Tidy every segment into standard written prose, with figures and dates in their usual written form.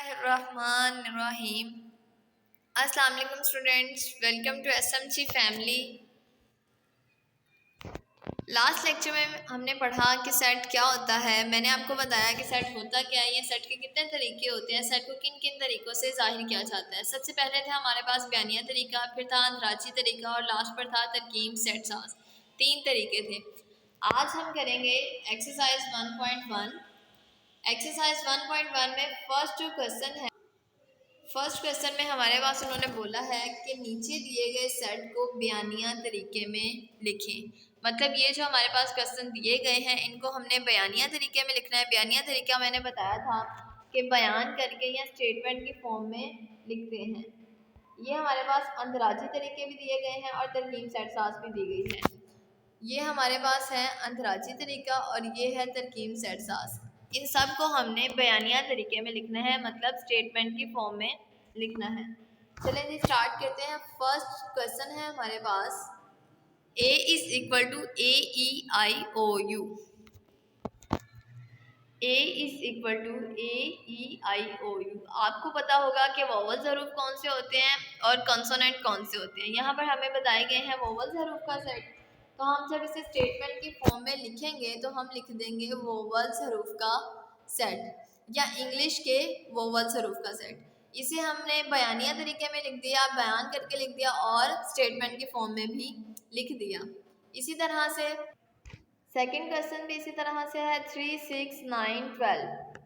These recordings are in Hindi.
बिस्मिल्लाहिर्रहमानिर्रहीम। अस्सलाम वालेकुम students, welcome to SMC family. Last lecture में हमने पढ़ा कि सेट क्या होता है। मैंने आपको बताया कि सेट होता क्या है, ये सेट के कितने तरीके होते हैं, सेट को किन किन तरीक़ों से ज़ाहिर किया जाता है। सबसे पहले था हमारे पास बयानिया तरीका, फिर था अंदराजी तरीका और लास्ट पर था तरकीब सेट साज। 3 तरीके थे। आज हम करेंगे एक्सरसाइज 1.1। एक्सरसाइज 1.1 में फर्स्ट जो क्वेश्चन है, फर्स्ट क्वेश्चन में हमारे पास उन्होंने बोला है कि नीचे दिए गए सेट को बयानिया तरीके में लिखें। मतलब ये जो हमारे पास क्वेश्चन दिए गए हैं इनको हमने बयानिया तरीके में लिखना है। बयानिया तरीका मैंने बताया था कि बयान करके या स्टेटमेंट की फॉर्म में लिखते हैं। ये हमारे पास अंदराजी तरीके भी दिए गए हैं और तरकीब सेट साज भी दी गई है। ये हमारे पास है अंदराजी तरीका और ये है तरकीब सेट साज। इन सब को हमने बयानिया तरीके में लिखना है, मतलब स्टेटमेंट की फॉर्म में लिखना है। चलें जी स्टार्ट करते हैं। फर्स्ट क्वेश्चन है हमारे पास, A is equal to AEIOU। A is equal to AEIOU। आपको पता होगा कि वोवल हरूफ कौन से होते हैं और कॉन्सोनेंट कौन से होते हैं। यहाँ पर हमें बताए गए हैं वोवल हरूफ का सेट। तो हम जब इसे स्टेटमेंट की फॉर्म में लिखेंगे तो हम लिख देंगे वोवल हरूफ का सेट या इंग्लिश के वोवल हरूफ का सेट। इसे हमने बयानिया तरीके में लिख दिया, बयान करके लिख दिया और स्टेटमेंट की फॉर्म में भी लिख दिया। इसी तरह से सेकंड क्वेश्चन भी इसी तरह से है 3, 6, 9, 12।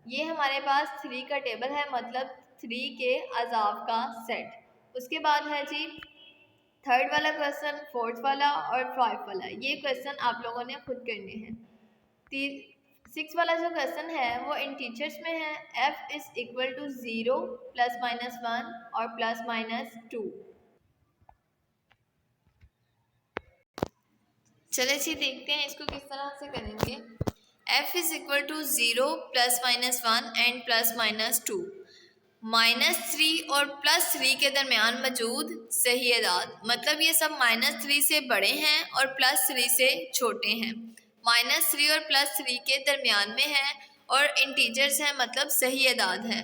ये हमारे पास 3 का टेबल है, मतलब 3 के अज़ाब का सेट। उसके बाद है जी थर्ड वाला क्वेश्चन, फोर्थ वाला और 5 वाला। ये क्वेश्चन आप लोगों ने खुद करने हैं। 6 वाला जो क्वेश्चन है वो इन टीचर्स में है। f इज इक्वल टू 0 +-1 और +-2। चले जी देखते हैं इसको किस तरह से करेंगे। f is equal to 0 +-1 and +-2। -3 और +3 के दरमियान मौजूद सही अदाद, मतलब ये सब -3 से बड़े हैं और +3 से छोटे हैं। -3 और +3 के दरमियान में है और इंटीजर्स हैं, मतलब सही अदाद है।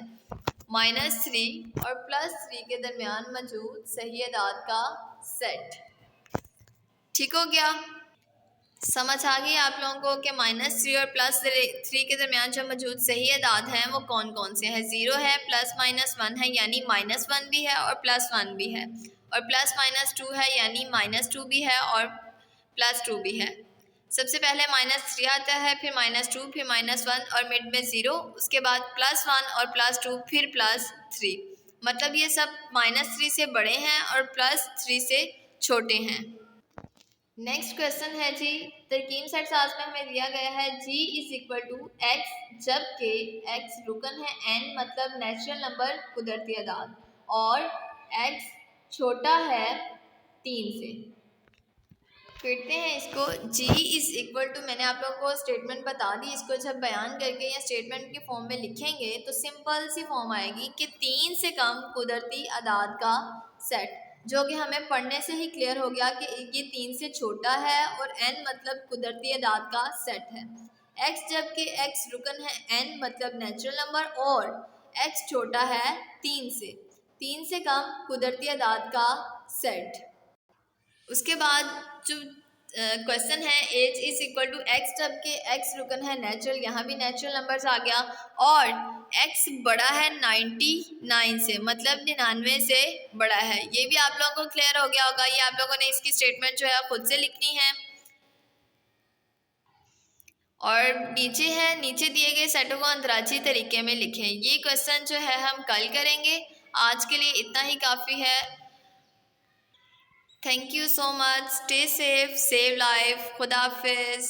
-3 और +3 के दरमियान मौजूद सही अदाद का सेट। ठीक हो गया, समझ आ गई आप लोगों को कि -3 और +3 के दरमियान जो मौजूद सही अदाद हैं वो कौन कौन से हैं। 0 है, +-1 है यानी -1 भी है और +1 भी है, और +-2 है यानी -2 भी है और +2 भी है। सबसे पहले -3 आता है, फिर -2, फिर -1 और मिड में 0, उसके बाद +1 और +2 फिर +3। मतलब ये सब -3 से बड़े हैं और +3 से छोटे हैं। नेक्स्ट क्वेश्चन है जी तरकीब सेट साज में हमें दिया गया है g is equal to x, जबकि x रुकन है n, मतलब नेचुरल नंबर कुदरती अदाद, और x छोटा है 3 से। फिरते हैं इसको। g इज इक्वल टू, मैंने आप लोगों को स्टेटमेंट बता दी, इसको जब बयान करके या स्टेटमेंट के फॉर्म में लिखेंगे तो सिंपल सी फॉर्म आएगी कि 3 से कम कुदरती अदाद का सेट, जो कि हमें पढ़ने से ही क्लियर हो गया कि ये 3 से छोटा है और n मतलब कुदरती अदाद का सेट है। x जबकि x रुकन है n, मतलब नेचुरल नंबर, और x छोटा है 3 से कम कुदरती अदाद का सेट। उसके बाद जो क्वेश्चन है एज इज इक्वल टू एक्स, जबकि एक्स रुकन है नेचुरल, यहाँ भी नेचुरल नंबर्स आ गया, और एक्स बड़ा है 99 से, मतलब 99 से बड़ा है। ये भी आप लोगों को क्लियर हो गया होगा। ये आप लोगों ने इसकी स्टेटमेंट जो है खुद से लिखनी है। और नीचे है, नीचे दिए गए सेटों को अंदराजी तरीके में लिखें। ये क्वेश्चन जो है हम कल करेंगे। आज के लिए इतना ही काफ़ी है। Thank you so much. Stay safe, save life. Khuda Hafiz.